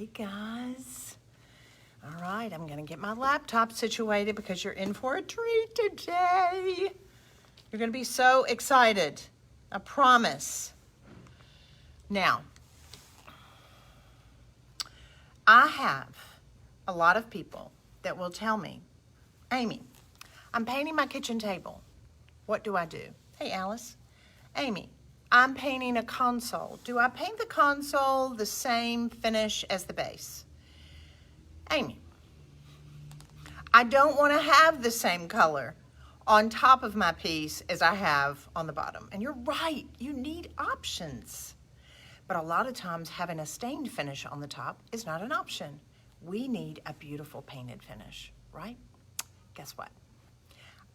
Hey guys. All right, I'm gonna get my laptop situated because you're in for a treat today. You're gonna be so excited, I promise. Now, I have a lot of people that will tell me, Amy, I'm painting my kitchen table. What do I do? Hey Alice. Amy, I'm painting a console. Do I paint the console the same finish as the base? Amy, I don't want to have the same color on top of my piece as I have on the bottom. And you're right, you need options. But a lot of times having a stained finish on the top is not an option. We need a beautiful painted finish, right? Guess what?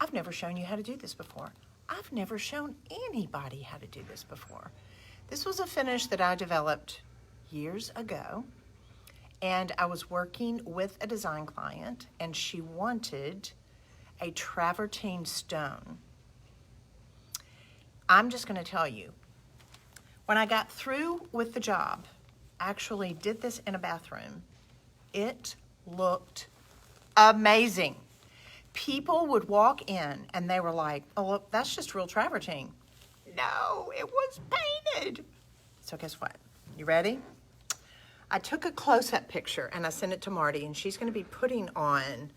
I've never shown you how to do this before. I've never shown anybody how to do this before. This was a finish that I developed years ago, and I was working with a design client, and she wanted a travertine stone. I'm just gonna tell you, when I got through with the job, I actually did this in a bathroom. It looked amazing. People would walk in and they were like, oh, look, that's just real travertine. No, it was painted. So guess what? You ready? I took a close-up picture and I sent it to Marty, and she's gonna be putting on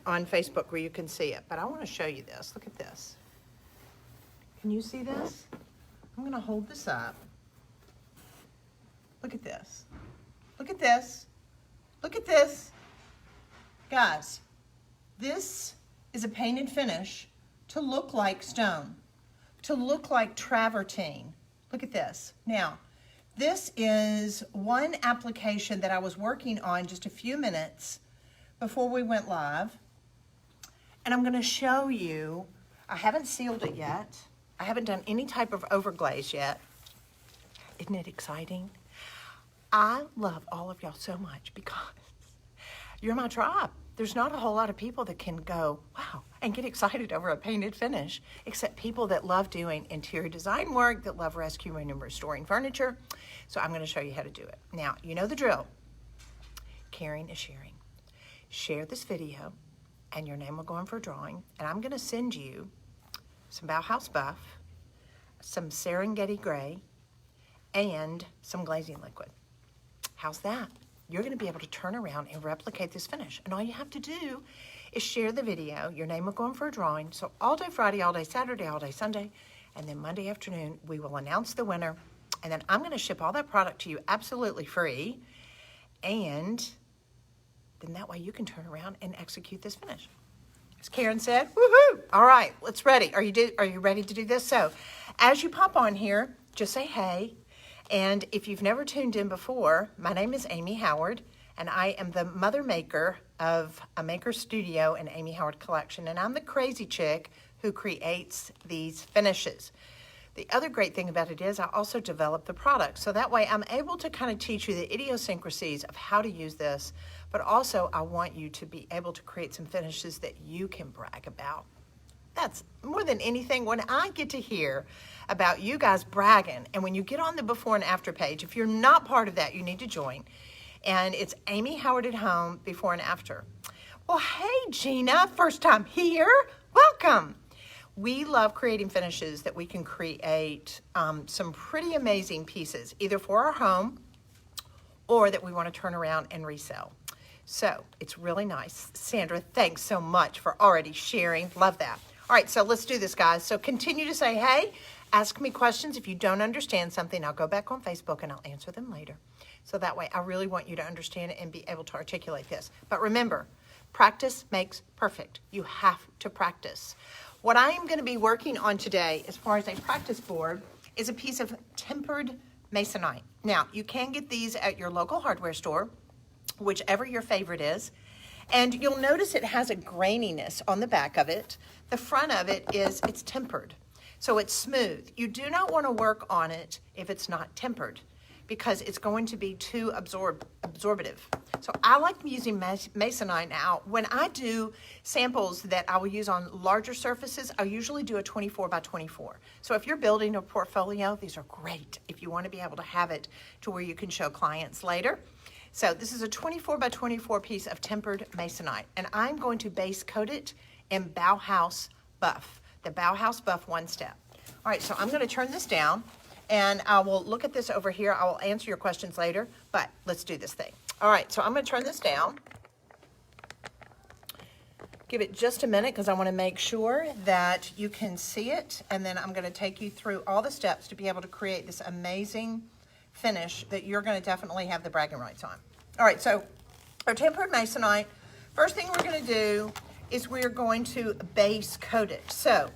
Facebook where you can see it. But I wanna show you this. Look at this. Can you see this? I'm gonna hold this up. Look at this. Look at this. Look at this. Guys, this is a painted finish to look like stone, to look like travertine. Look at this. Now, this is one application that I was working on just a few minutes before we went live. And I'm gonna show you, I haven't sealed it yet. I haven't done any type of overglaze yet. Isn't it exciting? I love all of y'all so much because you're my tribe. There's not a whole lot of people that can go, wow, and get excited over a painted finish, except people that love doing interior design work, that love rescuing and restoring furniture. So I'm gonna show you how to do it. Now, you know the drill. Caring is sharing. Share this video and your name will go in for a drawing, and I'm gonna send you some Bauhaus buff, some Serengeti gray, and some glazing liquid. How's that? You're gonna be able to turn around and replicate this finish. And all you have to do is share the video. Your name will go in for a drawing. So all day Friday, all day Saturday, all day Sunday, and then Monday afternoon, we will announce the winner. And then I'm gonna ship all that product to you absolutely free. And then that way you can turn around and execute this finish. As Karen said, woohoo! All right, let's ready. Are you ready to do this? So as you pop on here, just say hey. And if you've never tuned in before, my name is Amy Howard, and I am the mother maker of a maker studio and Amy Howard Collection, and I'm the crazy chick who creates these finishes. The other great thing about it is I also develop the product, so that way I'm able to kind of teach you the idiosyncrasies of how to use this, but also I want you to be able to create some finishes that you can brag about. That's more than anything, when I get to hear about you guys bragging, and when you get on the before and after page, if you're not part of that, you need to join. And it's Amy Howard at Home, before and after. Well, hey Gina, first time here, welcome. We love creating finishes that we can create some pretty amazing pieces, either for our home or that we want to turn around and resell. So it's really nice. Sandra, thanks so much for already sharing. Love that. All right, so let's do this, guys. So continue to say, hey, ask me questions. If you don't understand something, I'll go back on Facebook and I'll answer them later. So that way, I really want you to understand it and be able to articulate this. But remember, practice makes perfect. You have to practice. What I am going to be working on today, as far as a practice board, is a piece of tempered masonite. Now, you can get these at your local hardware store, whichever your favorite is. And you'll notice it has a graininess on the back of it. The front of it it's tempered, so it's smooth. You do not want to work on it if it's not tempered, because it's going to be too absorbative. So I like using masonite. Now, when I do samples that I will use on larger surfaces, I usually do a 24 by 24. So if you're building a portfolio, these are great if you want to be able to have it to where you can show clients later. So this is a 24 by 24 piece of tempered masonite, and I'm going to base coat it in Bauhaus buff, the Bauhaus buff 1-step. All right, so I'm going to turn this down, and I will look at this over here. I will answer your questions later, but let's do this thing. All right, so I'm going to turn this down. Give it just a minute because I want to make sure that you can see it, and then I'm going to take you through all the steps to be able to create this amazing finish that you're going to definitely have the bragging rights on. All right, so our tempered masonite, first thing we're going to do is we're going to base coat it. So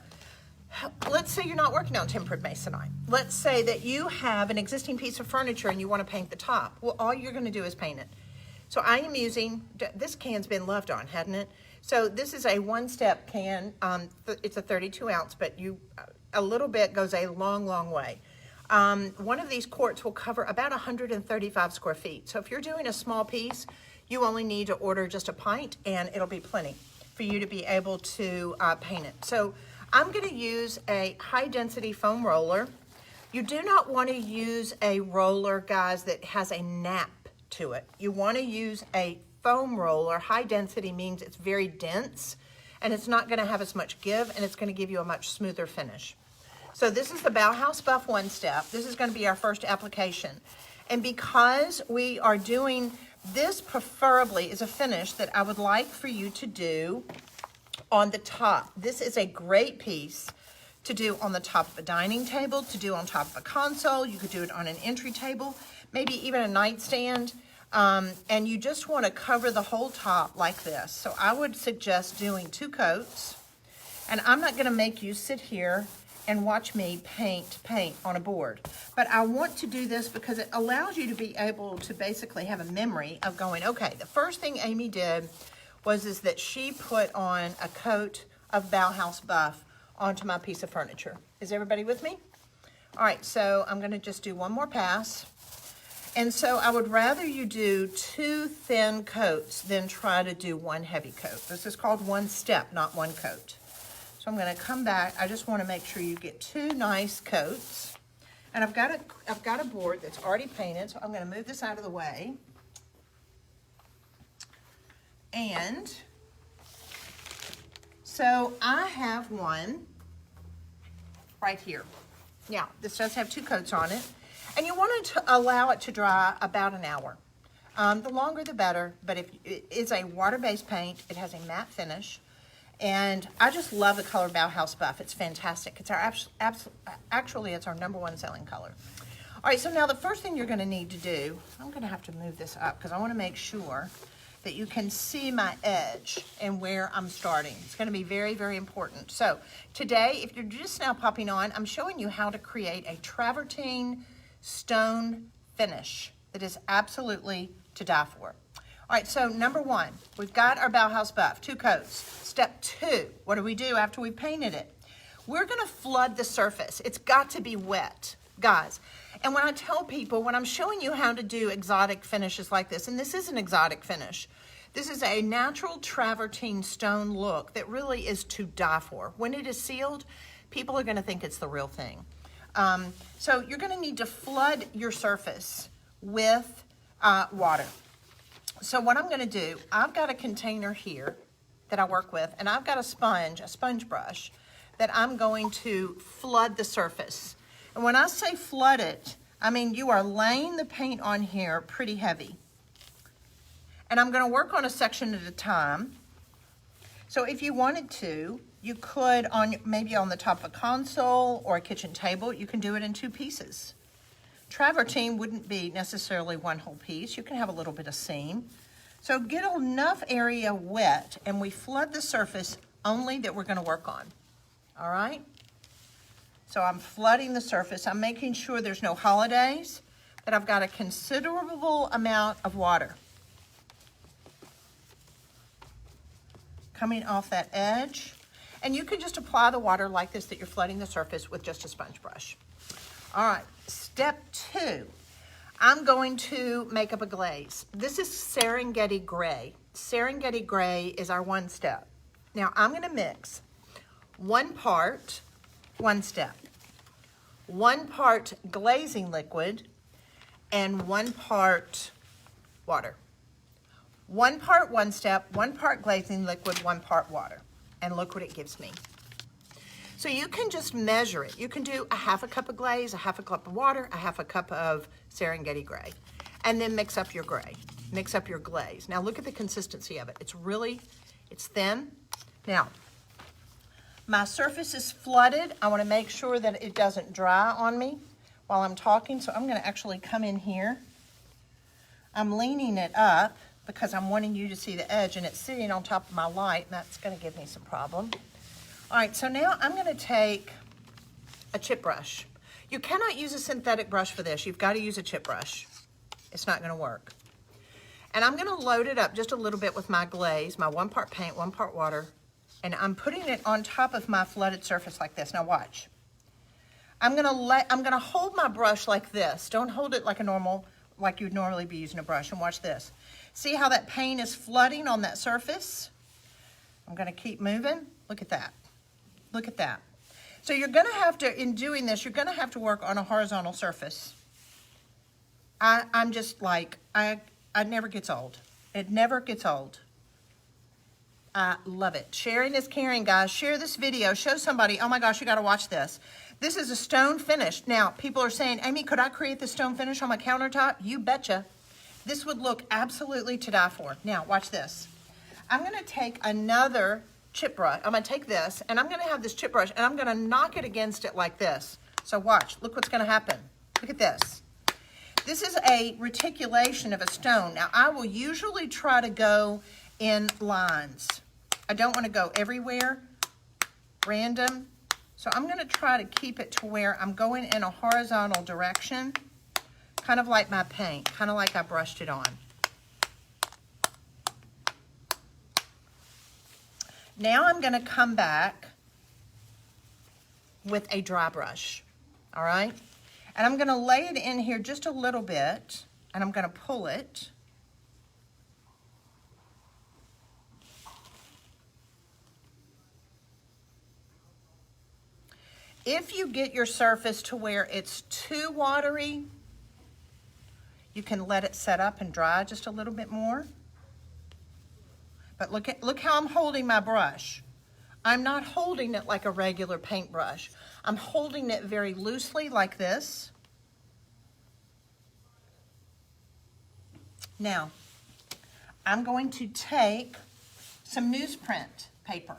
let's say you're not working on tempered masonite. Let's say that you have an existing piece of furniture and you want to paint the top. Well, all you're going to do is paint it. So I am using, this can's been loved on, hadn't it? So this is a 1-step can. It's a 32 ounce, but a little bit goes a long, long way. One of these quarts will cover about 135 square feet. So if you're doing a small piece, you only need to order just a pint and it'll be plenty for you to be able to paint it. So I'm going to use a high density foam roller. You do not want to use a roller, guys, that has a nap to it. You want to use a foam roller. High density means it's very dense and it's not going to have as much give, and it's going to give you a much smoother finish. So this is the Bauhaus Buff 1-step. This is going to be our first application. And because we are doing this, preferably is a finish that I would like for you to do on the top. This is a great piece to do on the top of a dining table, to do on top of a console. You could do it on an entry table, maybe even a nightstand. And you just want to cover the whole top like this. So I would suggest doing 2 coats. And I'm not going to make you sit here and watch me paint on a board. But I want to do this because it allows you to be able to basically have a memory of going, okay, the first thing Amy did is that she put on a coat of Bauhaus Buff onto my piece of furniture. Is everybody with me? All right, so I'm gonna just do one more pass. And so I would rather you do 2 thin coats than try to do 1 heavy coat. This is called 1-step, not 1 coat. So I'm going to come back. I just want to make sure you get 2 nice coats. And I've got a board that's already painted, so I'm going to move this out of the way. And so I have one right here. Now, this does have 2 coats on it. And you want to allow it to dry about an hour. The longer the better, but if it is a water-based paint, it has a matte finish. And I just love the color Bauhaus Buff. It's fantastic. It's our actually it's our #1 selling color. All right, so now the first thing you're going to need to do, I'm going to have to move this up because I want to make sure that you can see my edge and where I'm starting. It's going to be very, very important. So today, if you're just now popping on, I'm showing you how to create a travertine stone finish that is absolutely to die for. All right, so #1, we've got our Bauhaus Buff, 2 coats. Step 2, what do we do after we painted it? We're gonna flood the surface. It's got to be wet, guys. And when I tell people, when I'm showing you how to do exotic finishes like this, and this is an exotic finish, this is a natural travertine stone look that really is to die for. When it is sealed, people are gonna think it's the real thing. So you're gonna need to flood your surface with water. So what I'm gonna do, I've got a container here that I work with, and I've got a sponge brush that I'm going to flood the surface. And when I say flood it, I mean you are laying the paint on here pretty heavy. And I'm gonna work on a section at a time. So if you wanted to, you could, maybe on the top of a console or a kitchen table, you can do it in 2 pieces. Travertine wouldn't be necessarily 1 whole piece. You can have a little bit of seam. So get enough area wet, and we flood the surface only that we're gonna work on, all right? So I'm flooding the surface. I'm making sure there's no holidays, that I've got a considerable amount of water coming off that edge. And you can just apply the water like this that you're flooding the surface with just a sponge brush. All right, step 2. I'm going to make up a glaze. This is Serengeti Gray. Serengeti Gray is our 1-step. Now I'm gonna mix 1 part 1-step, 1 part glazing liquid, and 1 part water. 1 part one step, 1 part glazing liquid, 1 part water. And look what it gives me. So you can just measure it. You can do a 1/2 cup of glaze, a 1/2 cup of water, a 1/2 cup of Serengeti gray, and then mix up your gray, mix up your glaze. Now look at the consistency of it. It's thin. Now, my surface is flooded. I want to make sure that it doesn't dry on me while I'm talking, so I'm going to actually come in here. I'm leaning it up because I'm wanting you to see the edge, and it's sitting on top of my light, and that's going to give me some problem. All right, so now I'm going to take a chip brush. You cannot use a synthetic brush for this. You've got to use a chip brush. It's not going to work. And I'm going to load it up just a little bit with my glaze, my 1 part paint, 1 part water, and I'm putting it on top of my flooded surface like this. Now watch. I'm going to hold my brush like this. Don't hold it like you'd normally be using a brush, and watch this. See how that paint is flooding on that surface? I'm going to keep moving. Look at that. Look at that. So you're going to have to, in doing this, you're going to have to work on a horizontal surface. I'm just like, it never gets old. It never gets old. I love it. Sharing is caring, guys. Share this video. Show somebody, oh my gosh, you got to watch this. This is a stone finish. Now, people are saying, Amy, could I create the stone finish on my countertop? You betcha. This would look absolutely to die for. Now, watch this. I'm going to take another chip brush. I'm going to take this, and I'm going to have this chip brush, and I'm going to knock it against it like this. So watch. Look what's going to happen. Look at this. This is a reticulation of a stone. Now, I will usually try to go in lines. I don't want to go everywhere, random. So I'm going to try to keep it to where I'm going in a horizontal direction, kind of like my paint, kind of like I brushed it on. Now I'm going to come back with a dry brush, all right? And I'm going to lay it in here just a little bit, and I'm going to pull it. If you get your surface to where it's too watery, you can let it set up and dry just a little bit more. But look how I'm holding my brush. I'm not holding it like a regular paintbrush. I'm holding it very loosely like this. Now, I'm going to take some newsprint paper,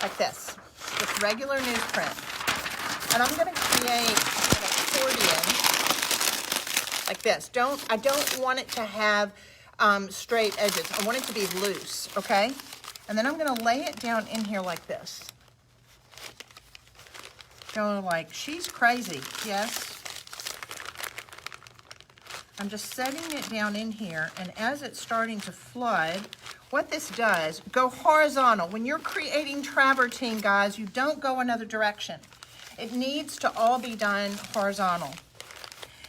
like this, just regular newsprint. And I'm going to create an accordion like this. I don't want it to have straight edges. I want it to be loose, okay? And then I'm going to lay it down in here like this. Going like, she's crazy. Yes. I'm just setting it down in here, and as it's starting to flood, what this does, go horizontal. When you're creating travertine, guys, you don't go another direction. It needs to all be done horizontal.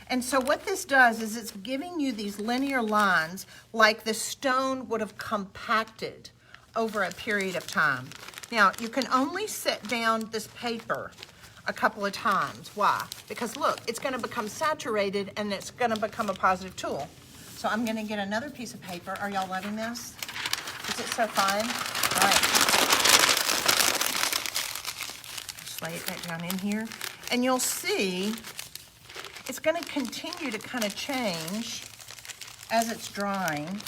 And so what this does is it's giving you these linear lines like the stone would have compacted over a period of time. Now, you can only set down this paper a couple of times. Why? Because look, it's going to become saturated and it's going to become a positive tool. So I'm going to get another piece of paper. Are y'all loving this? Is it so fun? All right. Just lay it back down in here. And you'll see it's going to continue to kind of change as it's drying.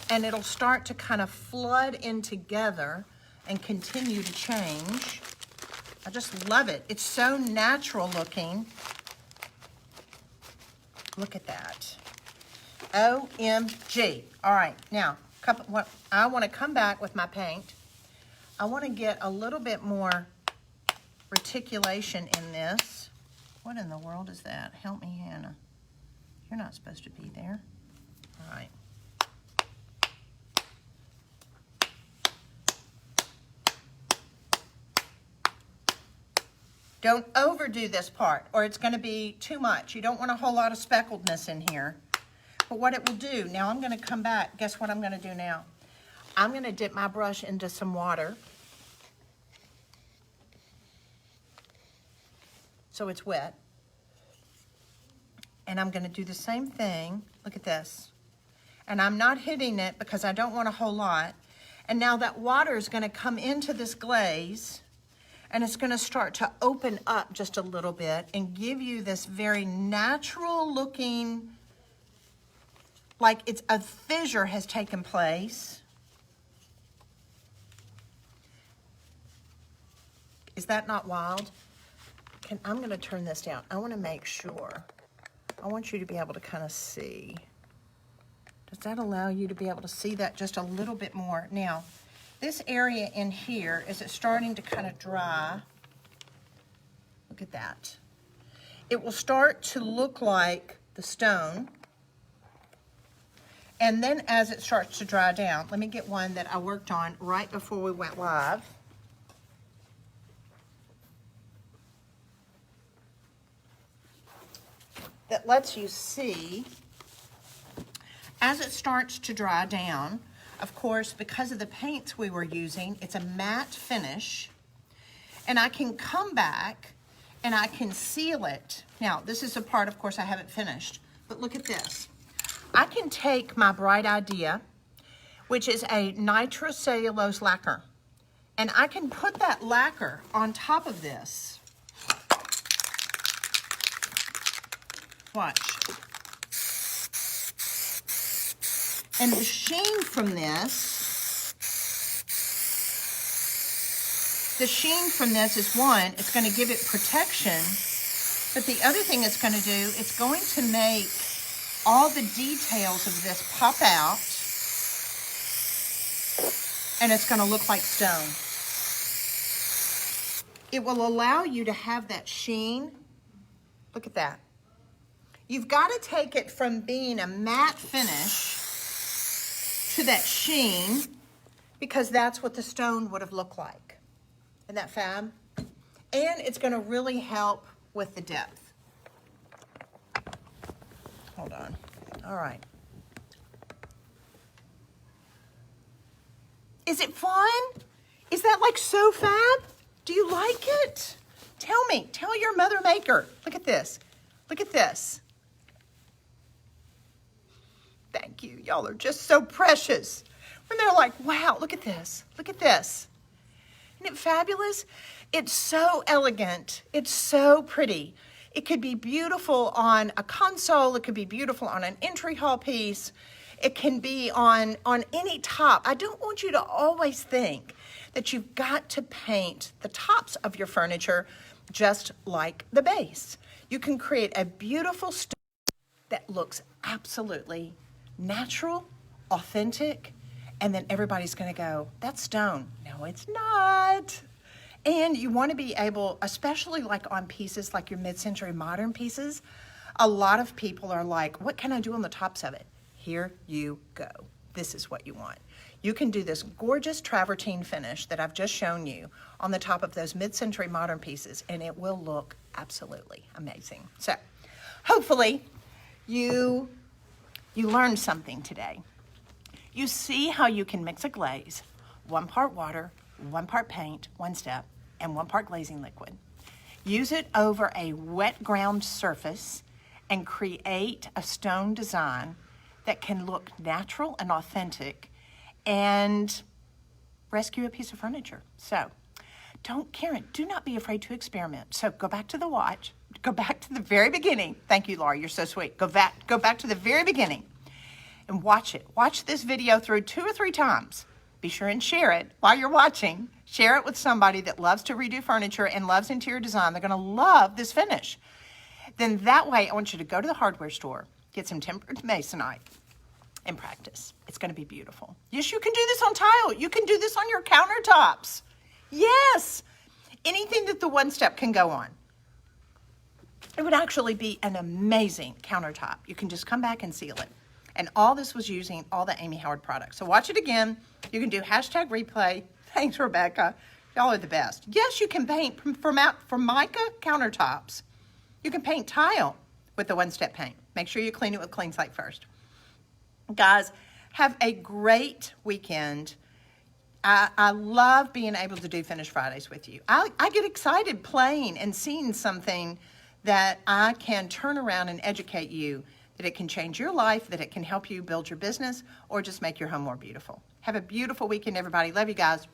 And it'll start to kind of flood in together and continue to change. I just love it. It's so natural looking. Look at that. OMG. All right, now, I want to come back with my paint. I want to get a little bit more reticulation in this. What in the world is that? Help me, Hannah. You're not supposed to be there. All right. Don't overdo this part, or it's going to be too much. You don't want a whole lot of speckledness in here. But what it will do, now I'm going to come back. Guess what I'm going to do now? I'm going to dip my brush into some water. So it's wet. And I'm gonna do the same thing. Look at this. And I'm not hitting it because I don't want a whole lot. And now that water is gonna come into this glaze and it's gonna start to open up just a little bit and give you this very natural looking, like it's a fissure has taken place. Is that not wild? I'm gonna turn this down. I wanna make sure. I want you to be able to kind of see. Does that allow you to be able to see that just a little bit more? Now, this area in here, is it starting to kind of dry? Look at that. It will start to look like the stone. And then as it starts to dry down, let me get one that I worked on right before we went live. That lets you see, as it starts to dry down, of course, because of the paints we were using, it's a matte finish, and I can come back and I can seal it. Now, this is a part, of course, I haven't finished, but look at this. I can take my Bright Idea, which is a nitrocellulose lacquer, and I can put that lacquer on top of this. Watch. And the sheen from this, is one, it's going to give it protection, but the other thing it's going to do, it's going to make all the details of this pop out, and it's going to look like stone. It will allow you to have that sheen. Look at that. You've got to take it from being a matte finish to that sheen, because that's what the stone would have looked like. Isn't that fab? And it's going to really help with the depth. Hold on. All right. Is it fun? Is that like so fab? Do you like it? Tell me. Tell your mother maker. Look at this. Look at this. Thank you. Y'all are just so precious. When they're like, wow, look at this. Look at this. Isn't it fabulous? It's so elegant. It's so pretty. It could be beautiful on a console. It could be beautiful on an entry hall piece. It can be on any top. I don't want you to always think that you've got to paint the tops of your furniture just like the base. You can create a beautiful stone that looks absolutely natural, authentic, and then everybody's gonna go, that's stone. No, it's not. And you wanna be able, especially like on pieces like your mid-century modern pieces, a lot of people are like, what can I do on the tops of it? Here you go. This is what you want. You can do this gorgeous travertine finish that I've just shown you on the top of those mid-century modern pieces, and it will look absolutely amazing. So hopefully you learned something today. You see how you can mix a glaze, 1 part water, 1 part paint, 1 step, and 1 part glazing liquid. Use it over a wet ground surface and create a stone design that can look natural and authentic and rescue a piece of furniture. So Karen, do not be afraid to experiment. So go back to the watch. Go back to the very beginning. Thank you, Laura. You're so sweet. Go back to the very beginning and watch it. Watch this video through 2 or 3 times. Be sure and share it while you're watching. Share it with somebody that loves to redo furniture and loves interior design. They're going to love this finish. Then that way, I want you to go to the hardware store, get some tempered masonite, and practice. It's going to be beautiful. Yes, you can do this on tile. You can do this on your countertops. Yes, anything that the 1 step can go on. It would actually be an amazing countertop. You can just come back and seal it. And all this was using all the Amy Howard products. So watch it again. You can do #replay. Thanks, Rebecca. Y'all are the best. Yes, you can paint from mica countertops. You can paint tile with the 1 step paint. Make sure you clean it with Clean Slate first. Guys, have a great weekend. I love being able to do Finish Fridays with you. I get excited playing and seeing something that I can turn around and educate you that it can change your life, that it can help you build your business, or just make your home more beautiful. Have a beautiful weekend, everybody. Love you guys.